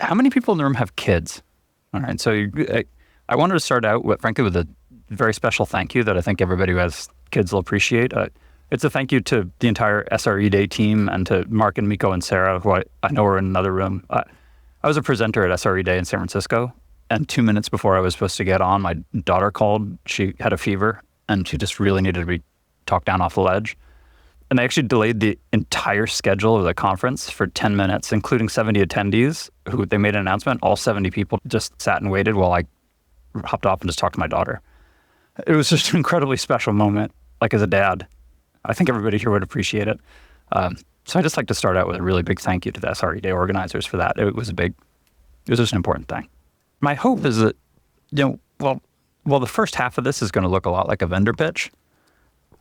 How many people in the room have kids? All right. So I wanted to start out with, frankly, with a very special thank you that I think everybody who has kids will appreciate. It's a thank you to the entire SREday team and to Mark and Miko and Sarah, who I know are in another room. I was a presenter at SREday in San Francisco, and 2 minutes before I was supposed to get on, my daughter called. She had a fever, and she just really needed to be talked down off the ledge. And they actually delayed the entire schedule of the conference for 10 minutes, including 70 attendees who they made an announcement. All 70 people just sat and waited while I hopped off and just talked to my daughter. It was just an incredibly special moment, like as a dad. I think everybody here would appreciate it. So I just like to start out with a really big thank you to the SREday organizers for that. It was just an important thing. My hope is that, while the first half of this is going to look a lot like a vendor pitch,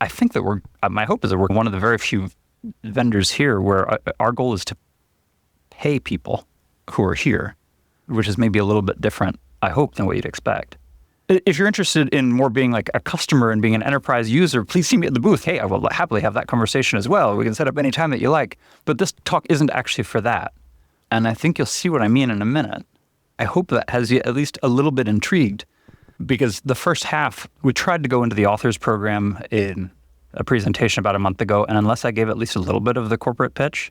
I think that my hope is that we're one of the very few vendors here where our goal is to pay people who are here, which is maybe a little bit different, I hope, than what you'd expect. If you're interested in more being like a customer and being an enterprise user, please see me at the booth. Hey, I will happily have that conversation as well. We can set up any time that you like. But this talk isn't actually for that. And I think you'll see what I mean in a minute. I hope that has you at least a little bit intrigued, because the first half, we tried to go into the authors program in a presentation about a month ago, and unless I gave at least a little bit of the corporate pitch,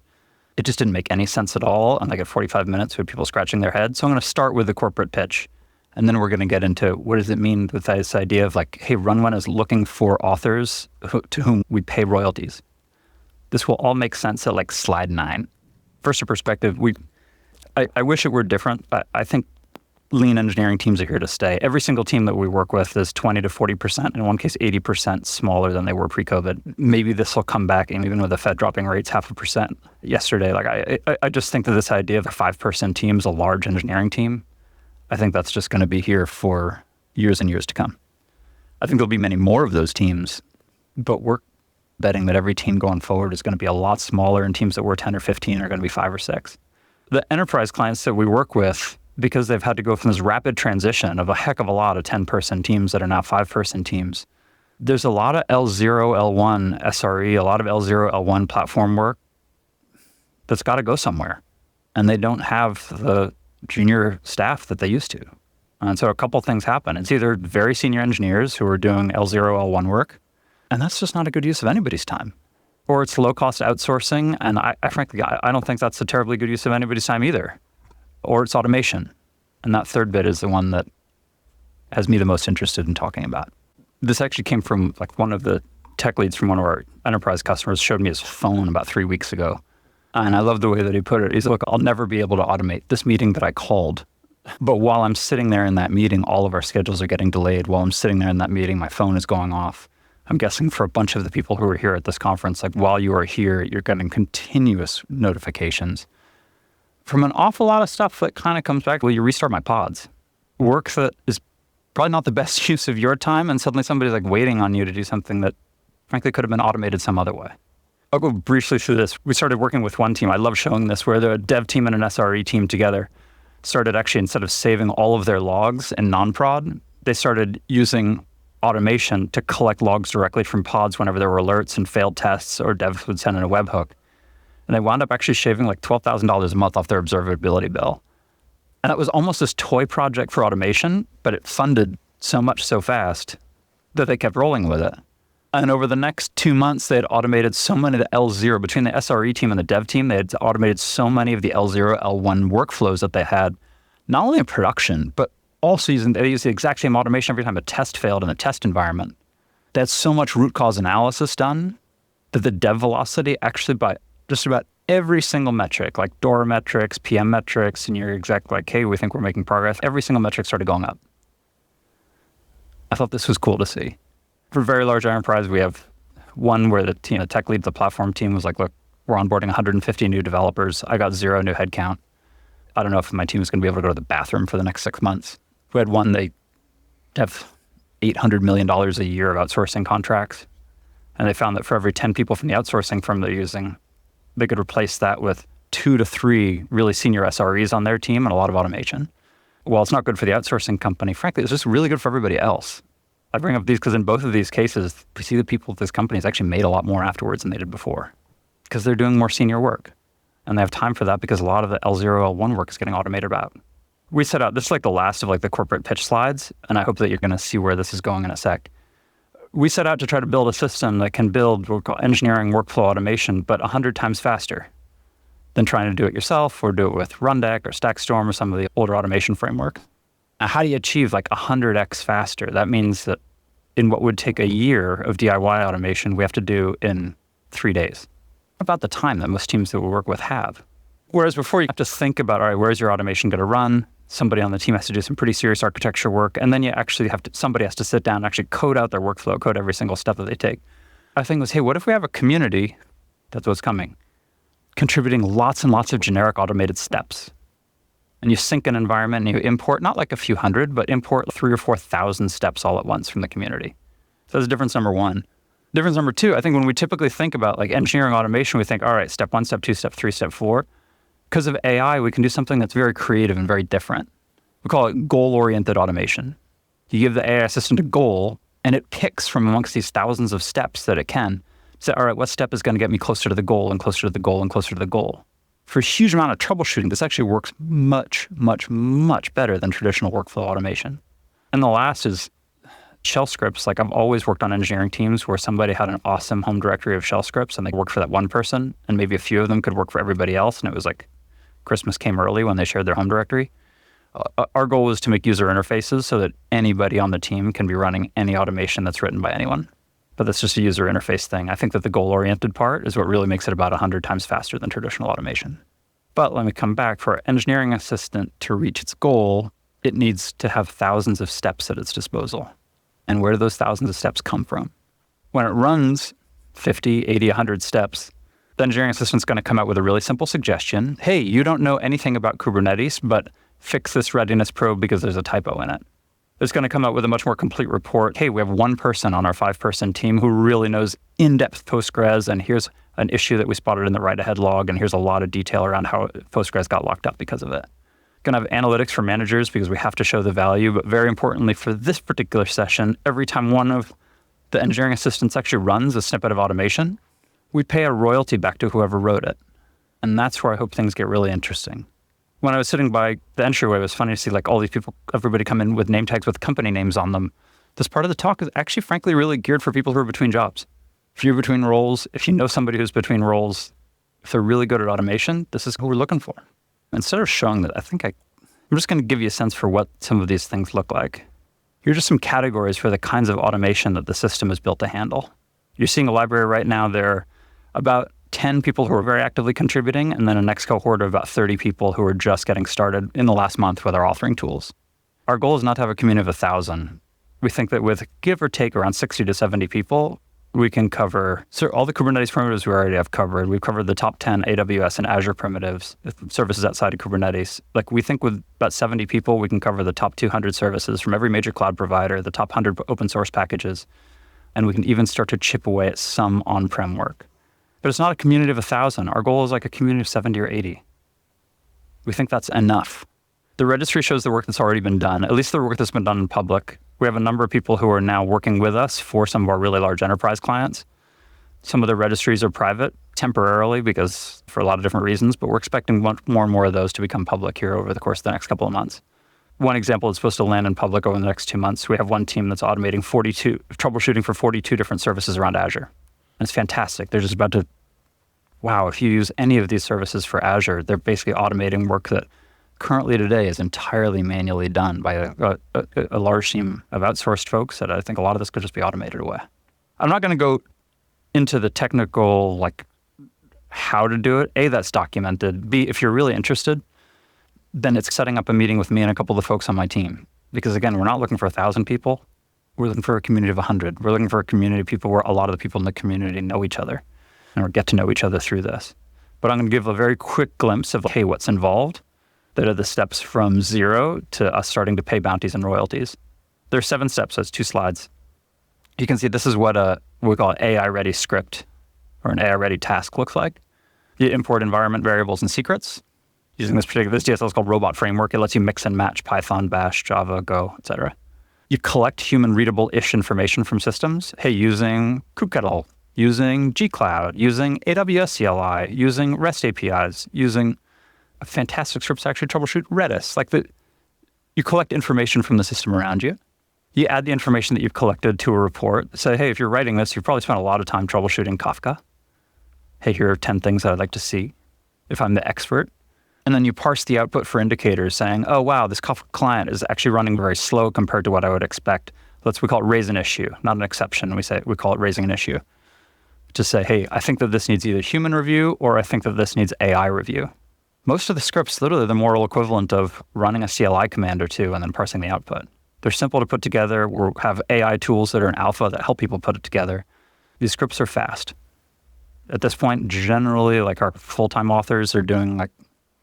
it just didn't make any sense at all. And like at 45 minutes, we had people scratching their heads. So I'm going to start with the corporate pitch, and then we're going to get into what does it mean with this idea of like, hey, RunWhen is looking for authors to whom we pay royalties. This will all make sense at like slide 9. First, a perspective, I wish it were different. I think lean engineering teams are here to stay. Every single team that we work with is 20 to 40%, in one case 80% smaller than they were pre-COVID. Maybe this will come back, and even with the Fed dropping rates 0.5% yesterday. Like I just think that this idea of a 5-person team is a large engineering team. I think that's just going to be here for years and years to come. I think there'll be many more of those teams, but we're betting that every team going forward is going to be a lot smaller, and teams that were 10 or 15 are going to be 5 or 6. The enterprise clients that we work with, because they've had to go from this rapid transition of a heck of a lot of 10-person teams that are now 5-person teams, there's a lot of L0, L1 SRE, a lot of L0, L1 platform work that's got to go somewhere. And they don't have the junior staff that they used to. And so a couple things happen. It's either very senior engineers who are doing L0, L1 work, and that's just not a good use of anybody's time. Or it's low-cost outsourcing, and I frankly don't think that's a terribly good use of anybody's time either. Or it's automation. And that third bit is the one that has me the most interested in talking about. This actually came from like one of the tech leads from one of our enterprise customers showed me his phone about 3 weeks ago. And I love the way that he put it. He's like, look, I'll never be able to automate this meeting that I called. But while I'm sitting there in that meeting, all of our schedules are getting delayed. While I'm sitting there in that meeting, my phone is going off. I'm guessing for a bunch of the people who are here at this conference, like while you are here, you're getting continuous notifications from an awful lot of stuff that kind of comes back. Well, you restart my pods. Work that is probably not the best use of your time, and suddenly somebody's like waiting on you to do something that frankly could have been automated some other way. I'll go briefly through this. We started working with one team. I love showing this, where the dev team and an SRE team together started actually, instead of saving all of their logs in non-prod, they started using automation to collect logs directly from pods whenever there were alerts and failed tests, or devs would send in a webhook. And they wound up actually shaving like $12,000 a month off their observability bill. And that was almost this toy project for automation, but it funded so much so fast that they kept rolling with it. And over the next 2 months, they had automated so many of the L0, between the SRE team and the dev team, they had automated so many of the L0, L1 workflows that they had, not only in production, but also they used the exact same automation every time a test failed in a test environment. They had so much root cause analysis done that the dev velocity actually by just about every single metric, like DORA metrics, PM metrics, and you're exactly like, hey, we think we're making progress, every single metric started going up. I thought this was cool to see. For very large enterprise, we have one where the tech lead, the platform team was like, look, we're onboarding 150 new developers. I got 0 new headcount. I don't know if my team is going to be able to go to the bathroom for the next 6 months. We had one, they have $800 million a year of outsourcing contracts. And they found that for every 10 people from the outsourcing firm they're using, they could replace that with 2 to 3 really senior SREs on their team and a lot of automation. While it's not good for the outsourcing company, frankly, it's just really good for everybody else. I bring up these because in both of these cases, we see the people at this company has actually made a lot more afterwards than they did before because they're doing more senior work. And they have time for that because a lot of the L0, L1 work is getting automated out. We set out, this is like the last of like the corporate pitch slides, and I hope that you're going to see where this is going in a sec. We set out to try to build a system that can build what we call engineering workflow automation, but 100 times faster than trying to do it yourself or do it with Rundeck or StackStorm or some of the older automation frameworks. Now, how do you achieve like 100x faster? That means that in what would take a year of DIY automation, we have to do in 3 days. About the time that most teams that we work with have. Whereas before you have to think about, all right, where's your automation going to run? Somebody on the team has to do some pretty serious architecture work. And then you actually somebody has to sit down and actually code out their workflow, code every single step that they take. Our thing was, hey, what if we have a community, that's what's coming, contributing lots and lots of generic automated steps? And you sync an environment and you import, not like a few hundred, but import 3,000 or 4,000 steps all at once from the community. So that's difference number one. Difference number two, I think when we typically think about like engineering automation, we think, all right, step 1, step 2, step 3, step 4. Because of AI, we can do something that's very creative and very different. We call it goal-oriented automation. You give the AI assistant a goal, and it picks from amongst these thousands of steps that it can. Say, all right, what step is going to get me closer to the goal and closer to the goal and closer to the goal? For a huge amount of troubleshooting, this actually works much, much, much better than traditional workflow automation. And the last is shell scripts. Like I've always worked on engineering teams where somebody had an awesome home directory of shell scripts and they worked for that one person, and maybe a few of them could work for everybody else. And it was like Christmas came early when they shared their home directory. Our goal was to make user interfaces so that anybody on the team can be running any automation that's written by anyone. But that's just a user interface thing. I think that the goal-oriented part is what really makes it about 100 times faster than traditional automation. But let me come back. For our engineering assistant to reach its goal, it needs to have thousands of steps at its disposal. And where do those thousands of steps come from? When it runs 50, 80, 100 steps, the engineering assistant's going to come out with a really simple suggestion. Hey, you don't know anything about Kubernetes, but fix this readiness probe because there's a typo in it. It's going to come out with a much more complete report. Hey, we have one person on our 5-person team who really knows in-depth Postgres, and here's an issue that we spotted in the write-ahead log, and here's a lot of detail around how Postgres got locked up because of it. Going to have analytics for managers because we have to show the value, but very importantly for this particular session, every time one of the engineering assistants actually runs a snippet of automation, we pay a royalty back to whoever wrote it. And that's where I hope things get really interesting. When I was sitting by the entryway, it was funny to see like all these people, everybody come in with name tags with company names on them. This part of the talk is actually, frankly, really geared for people who are between jobs. If you're between roles, if you know somebody who's between roles, if they're really good at automation, this is who we're looking for. Instead of showing that, I'm just going to give you a sense for what some of these things look like. Here are just some categories for the kinds of automation that the system is built to handle. You're seeing a library right now. There are about 10 people who are very actively contributing, and then a next cohort of about 30 people who are just getting started in the last month with our authoring tools. Our goal is not to have a community of 1,000. We think that with give or take around 60 to 70 people, we can cover all the Kubernetes primitives we already have covered. We've covered the top 10 AWS and Azure primitives, services outside of Kubernetes. Like we think with about 70 people, we can cover the top 200 services from every major cloud provider, the top 100 open source packages, and we can even start to chip away at some on-prem work. But it's not a community of 1,000. Our goal is like a community of 70 or 80. We think that's enough. The registry shows the work that's already been done, at least the work that's been done in public. We have a number of people who are now working with us for some of our really large enterprise clients. Some of the registries are private temporarily because for a lot of different reasons, but we're expecting more and more of those to become public here over the course of the next couple of months. One example is supposed to land in public over the next 2 months. We have one team that's automating troubleshooting for 42 different services around Azure. And it's fantastic. They're just about to, wow, if you use any of these services for Azure, they're basically automating work that currently today is entirely manually done by a large team of outsourced folks that I think a lot of this could just be automated away. I'm not going to go into the technical, like how to do it. A, that's documented. B, if you're really interested, then it's setting up a meeting with me and a couple of the folks on my team. Because again, we're not looking for 1,000 people. We're looking for a community of 100. We're looking for a community of people where a lot of the people in the community know each other and or get to know each other through this. But I'm going to give a very quick glimpse of, hey, what's involved. That are the steps from 0 to us starting to pay bounties and royalties. There are 7 steps, so it's 2 slides. You can see this is what we call an AI-ready script or an AI-ready task looks like. You import environment variables and secrets. Using this DSL is called Robot Framework. It lets you mix and match Python, Bash, Java, Go, etc. You collect human readable-ish information from systems. Hey, using kubectl, using G-Cloud, using AWS CLI, using REST APIs, using fantastic scripts to actually troubleshoot Redis. You collect information from the system around you. You add the information that you've collected to a report. Say, hey, if you're writing this, you've probably spent a lot of time troubleshooting Kafka. Hey, here are 10 things that I'd like to see if I'm the expert. And then you parse the output for indicators saying, oh, wow, this Kafka client is actually running very slow compared to what I would expect. We call it raise an issue, not an exception. We call it raising an issue. To say, hey, I think that this needs either human review or I think that this needs AI review. Most of the scripts, literally the moral equivalent of running a CLI command or two and then parsing the output. They're simple to put together. We have AI tools that are in alpha that help people put it together. These scripts are fast. At this point, generally, our full-time authors are doing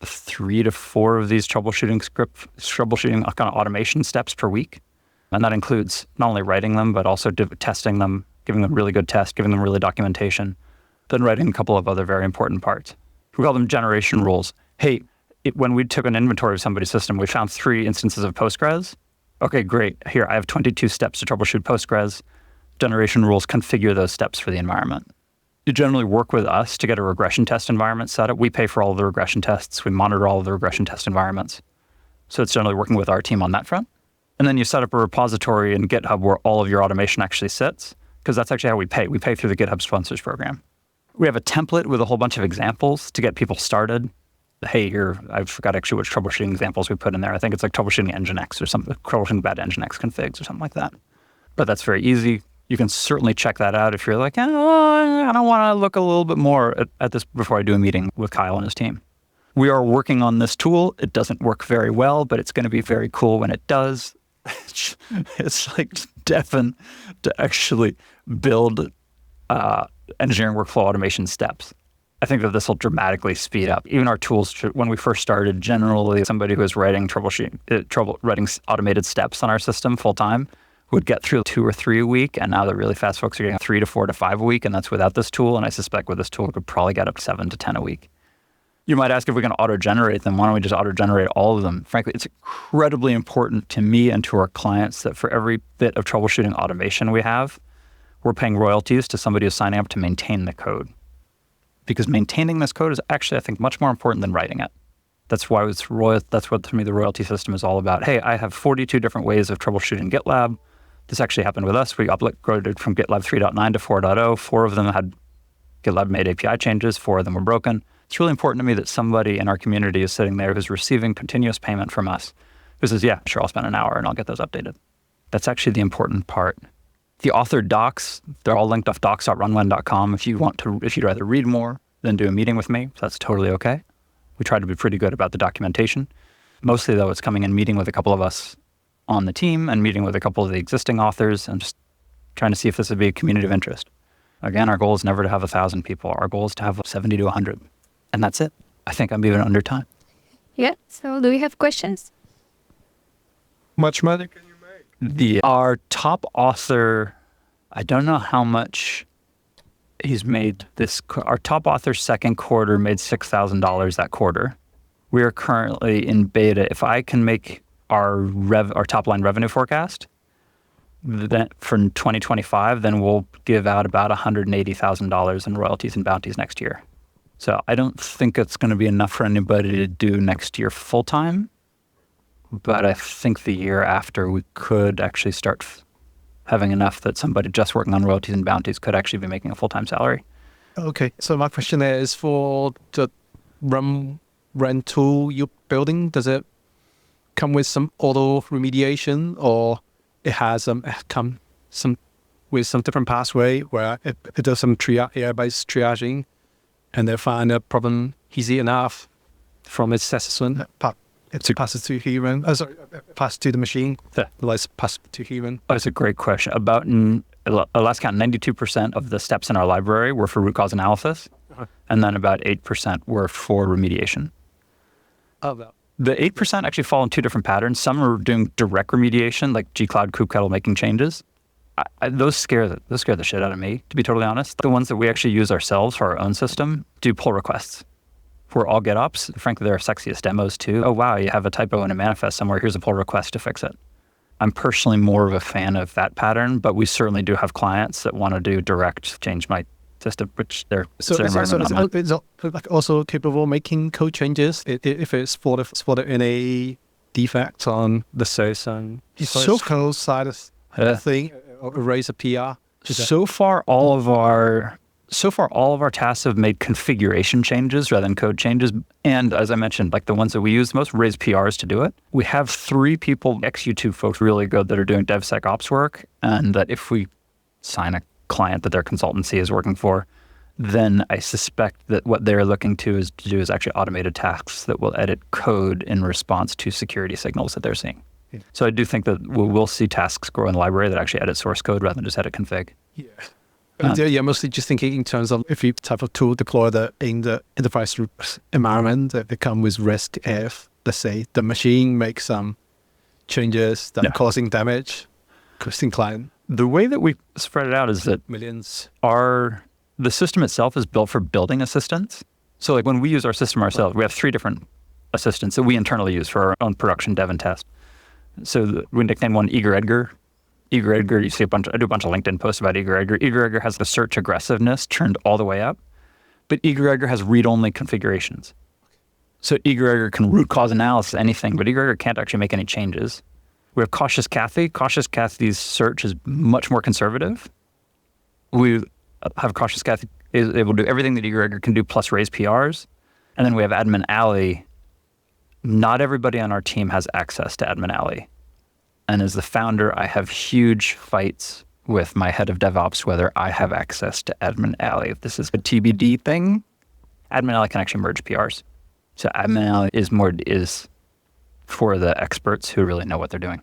3 to 4 of these troubleshooting kind of automation steps per week. And that includes not only writing them, but also testing them, giving them really good tests, giving them really documentation, then writing a couple of other very important parts. We call them generation rules. Hey, when we took an inventory of somebody's system, we found 3 instances of Postgres. Okay, great. Here, I have 22 steps to troubleshoot Postgres. Generation rules configure those steps for the environment. You generally work with us to get a regression test environment set up. We pay for all of the regression tests. We monitor all of the regression test environments. So it's generally working with our team on that front. And then you set up a repository in GitHub where all of your automation actually sits, because that's actually how we pay. We pay through the GitHub Sponsors program. We have a template with a whole bunch of examples to get people started. Hey, here, I forgot actually which troubleshooting examples we put in there. I think it's troubleshooting Nginx or something, troubleshooting bad Nginx configs or something like that. But that's very easy. You can certainly check that out if you're I don't want to look a little bit more at this before I do a meeting with Kyle and his team. We are working on this tool. It doesn't work very well, but it's going to be very cool when it does. It's Devin to actually build engineering workflow automation steps. I think that this will dramatically speed up. Even our tools, when we first started, generally somebody who was writing writing automated steps on our system full time would get through 2 or 3 a week, and now the really fast folks are getting 3 to 4 to 5 a week, and that's without this tool. And I suspect with this tool, we could probably get up to 7 to 10 a week. You might ask if we can auto-generate them. Why don't we just auto-generate all of them? Frankly, it's incredibly important to me and to our clients that for every bit of troubleshooting automation we have, we're paying royalties to somebody who's signing up to maintain the code. Because maintaining this code is actually, I think, much more important than writing it. That's why that's what, to me, the royalty system is all about. Hey, I have 42 different ways of troubleshooting GitLab. This actually happened with us. We upgraded from GitLab 3.9 to 4.0. 4 of them had GitLab made API changes. 4 of them were broken. It's really important to me that somebody in our community is sitting there who's receiving continuous payment from us, who says, yeah, sure, I'll spend an hour and I'll get those updated. That's actually the important part. The authored docs, they're all linked off docs.runwen.com if you'd rather read more than do a meeting with me. So that's totally okay. We try to be pretty good about the documentation. Mostly, though, it's coming and meeting with a couple of us on the team and meeting with a couple of the existing authors and just trying to see if this would be a community of interest. Again, our goal is never to have 1,000 people. Our goal is to have 70 to 100. And that's it. I think I'm even under time. Yeah. So do we have questions? Much money can you make? Our top author, I don't know how much he's made this. Our top author's second quarter made $6,000 that quarter. We are currently in beta. If I can make our top line revenue forecast then for 2025, then we'll give out about $180,000 in royalties and bounties next year. So I don't think it's going to be enough for anybody to do next year full time, but I think the year after we could actually start having enough that somebody just working on royalties and bounties could actually be making a full-time salary. Okay, so my question there is for the RunWhen tool you're building, does it come with some auto remediation, or it has come with some different pathway where it does some AI-based triaging and they find a problem easy enough from its assessment? It's passes to human. Pass to the machine. Let's pass to human. That's a great question. About last count, 92% of the steps in our library were for root cause analysis, and then about 8% were for remediation. The 8% actually fall in 2 different patterns. Some are doing direct remediation, like G-Cloud, kubectl making changes. Those scare the shit out of me, to be totally honest. The ones that we actually use ourselves for our own system do pull requests. For all GitOps, frankly, they're our sexiest demos too. Oh, wow, you have a typo in a manifest somewhere. Here's a pull request to fix it. I'm personally more of a fan of that pattern, but we certainly do have clients that want to do direct change my just of which they're So it's like also capable of making code changes if it's spotted any defect on the source and code side of the thing, or erase a PR. So far, all of our tasks have made configuration changes rather than code changes. And as I mentioned, like the ones that we use most, raise PRs to do it. We have 3 people, ex-YouTube folks, really good, that are doing DevSecOps work. And that if we sign a client that their consultancy is working for, then I suspect that what they're looking to do is actually automated tasks that will edit code in response to security signals that they're seeing. Yeah. So I do think that we'll see tasks grow in the library that actually edit source code rather than just edit config. Yeah. Mostly just thinking in terms of if you type of tool deploy in the enterprise environment, they come with risk if, let's say, the machine makes some changes that are causing damage, costing client. The way that we spread it out is that millions. The system itself is built for building assistants. So like when we use our system ourselves, we have 3 different assistants that we internally use for our own production dev and test. So we nicknamed one Eager Edgar. Eager Edgar, you see I do a bunch of LinkedIn posts about Eager Edgar. Eager Edgar has the search aggressiveness turned all the way up, but Eager Edgar has read-only configurations. So Eager Edgar can root cause analysis, anything, but Eager Edgar can't actually make any changes. We have Cautious Kathy. Cautious Kathy's search is much more conservative. We have Cautious Kathy is able to do everything that Eager Edgar can do plus raise PRs. And then we have Admin Alley. Not everybody on our team has access to Admin Alley. And as the founder, I have huge fights with my head of DevOps whether I have access to Admin Alley. If this is a TBD thing, Admin Alley can actually merge PRs. So Admin Alley is for the experts who really know what they're doing.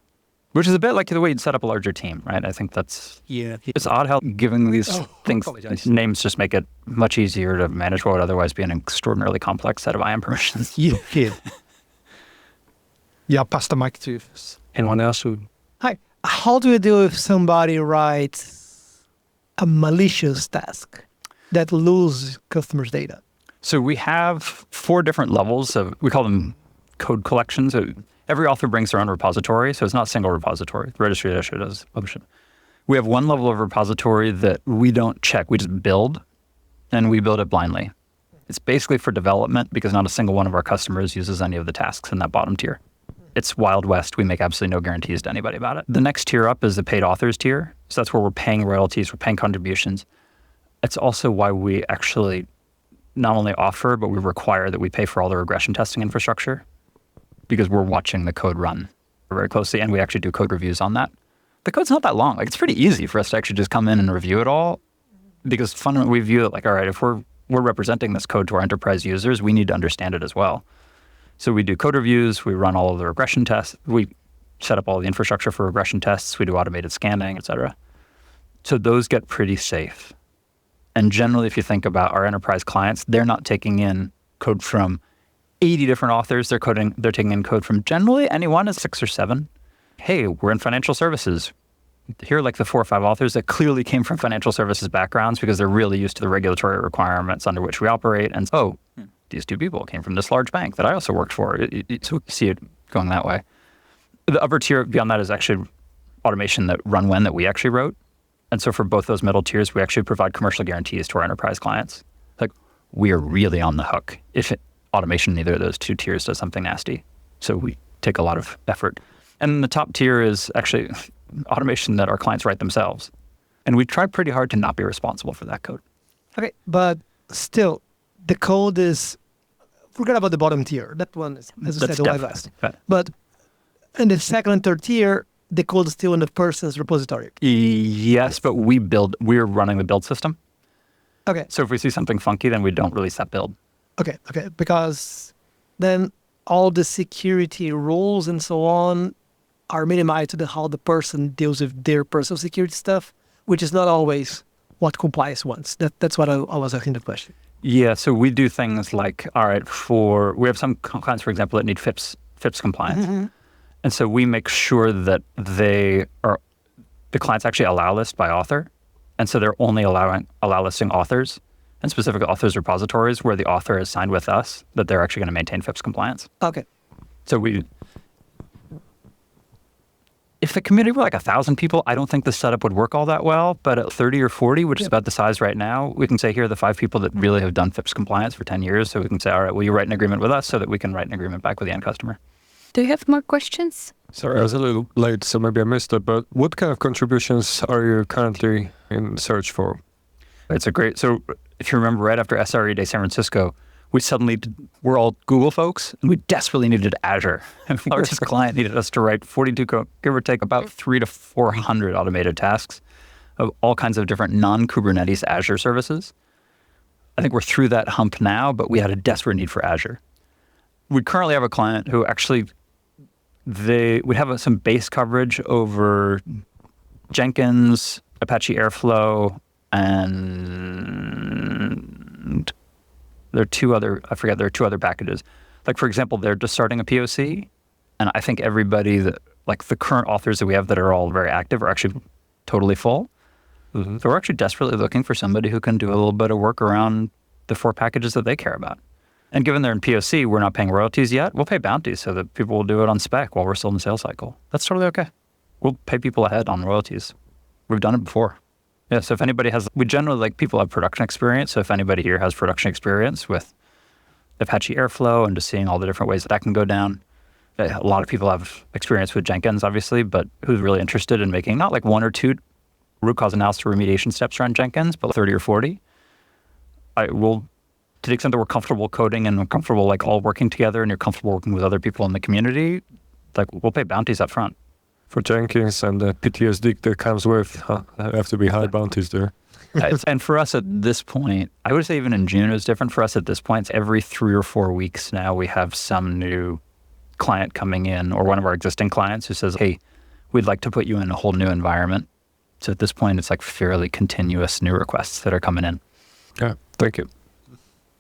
Which is a bit like the way you'd set up a larger team, right? I think that's... Yeah. It's odd how giving these names just make it much easier to manage what would otherwise be an extraordinarily complex set of IAM permissions. Yeah. I'll pass the mic to anyone else who... Hi. How do you deal if somebody writes a malicious task that loses customers' data? So we have 4 different levels of... We call them code collections. So every author brings their own repository, so it's not a single repository. The registry actually does publish it. We have one level of repository that we don't check. We just build, and we build it blindly. It's basically for development because not a single one of our customers uses any of the tasks in that bottom tier. It's Wild West. We make absolutely no guarantees to anybody about it. The next tier up is the paid authors tier. So that's where we're paying royalties, we're paying contributions. It's also why we actually not only offer, but we require that we pay for all the regression testing infrastructure, because we're watching the code run very closely, and we actually do code reviews on that. The code's not that long. Like, it's pretty easy for us to actually just come in and review it all, because fundamentally we view it like, all right, if we're representing this code to our enterprise users, we need to understand it as well. So we do code reviews, we run all of the regression tests, we set up all the infrastructure for regression tests, we do automated scanning, et cetera. So those get pretty safe. And generally, if you think about our enterprise clients, they're not taking in code from 80 different authors. They're taking in code from generally anyone is 6 or 7. Hey, we're in financial services. Here are like the 4 or 5 authors that clearly came from financial services backgrounds because they're really used to the regulatory requirements under which we operate. And these 2 people came from this large bank that I also worked for. So we see it going that way. The upper tier beyond that is actually automation that RunWhen that we actually wrote. And so for both those middle tiers, we actually provide commercial guarantees to our enterprise clients. Like, we are really on the hook if automation in either of those 2 tiers does something nasty. So we take a lot of effort. And the top tier is actually automation that our clients write themselves. And we try pretty hard to not be responsible for that code. Okay, but still, the code is... Forget about the bottom tier. That one is, as you said, the Wild West. Right. But in the second and third tier, the code is still in the person's repository. Yes, but we're running the build system. Okay. So if we see something funky, then we don't release that build. Okay, because then all the security rules and so on are minimized to how the person deals with their personal security stuff, which is not always what compliance wants. That's what I was asking the question. Yeah, so we do things like, all right, we have some clients, for example, that need FIPS compliance. Mm-hmm. And so we make sure that the clients actually allow list by author. And so they're only allow listing authors and specific authors repositories where the author is signed with us that they're actually going to maintain FIPS compliance. Okay. So if the community were like 1,000 people, I don't think the setup would work all that well. But at 30 or 40, which is about the size right now, we can say, here are the 5 people that really have done FIPS compliance for 10 years. So we can say, all right, will you write an agreement with us so that we can write an agreement back with the end customer? Do you have more questions? Sorry, I was a little late, so maybe I missed it, but what kind of contributions are you currently in search for? It's a great, so if you remember right after SREday San Francisco, we're all Google folks, and we desperately needed Azure. And the largest client needed us to write 42, give or take, about 300 to 400 automated tasks of all kinds of different non-Kubernetes Azure services. I think we're through that hump now, but we had a desperate need for Azure. We currently have a client who actually, we have some base coverage over Jenkins, Apache Airflow, and there are two other packages. Like, for example, they're just starting a POC, and I think everybody like the current authors that we have that are all very active are actually totally full. Mm-hmm. So we're actually desperately looking for somebody who can do a little bit of work around the 4 packages that they care about. And given they're in POC, we're not paying royalties yet. We'll pay bounties so that people will do it on spec while we're still in the sales cycle. That's totally okay. We'll pay people ahead on royalties. We've done it before. Yeah, so if anybody we generally like people have production experience. So if anybody here has production experience with Apache Airflow and just seeing all the different ways that can go down. A lot of people have experience with Jenkins, obviously, but who's really interested in making not like 1 or 2 root cause analysis or remediation steps around Jenkins, but 30 or 40. I will, to the extent that we're comfortable coding and we're comfortable like all working together and you're comfortable working with other people in the community, like we'll pay bounties up front. For Jenkins and the PTSD that comes with, there have to be high bounties there. And for us at this point, I would say even in June it was different. For us at this point, it's every 3 or 4 weeks now we have some new client coming in or one of our existing clients who says, hey, we'd like to put you in a whole new environment. So at this point, it's like fairly continuous new requests that are coming in. Yeah, thank you.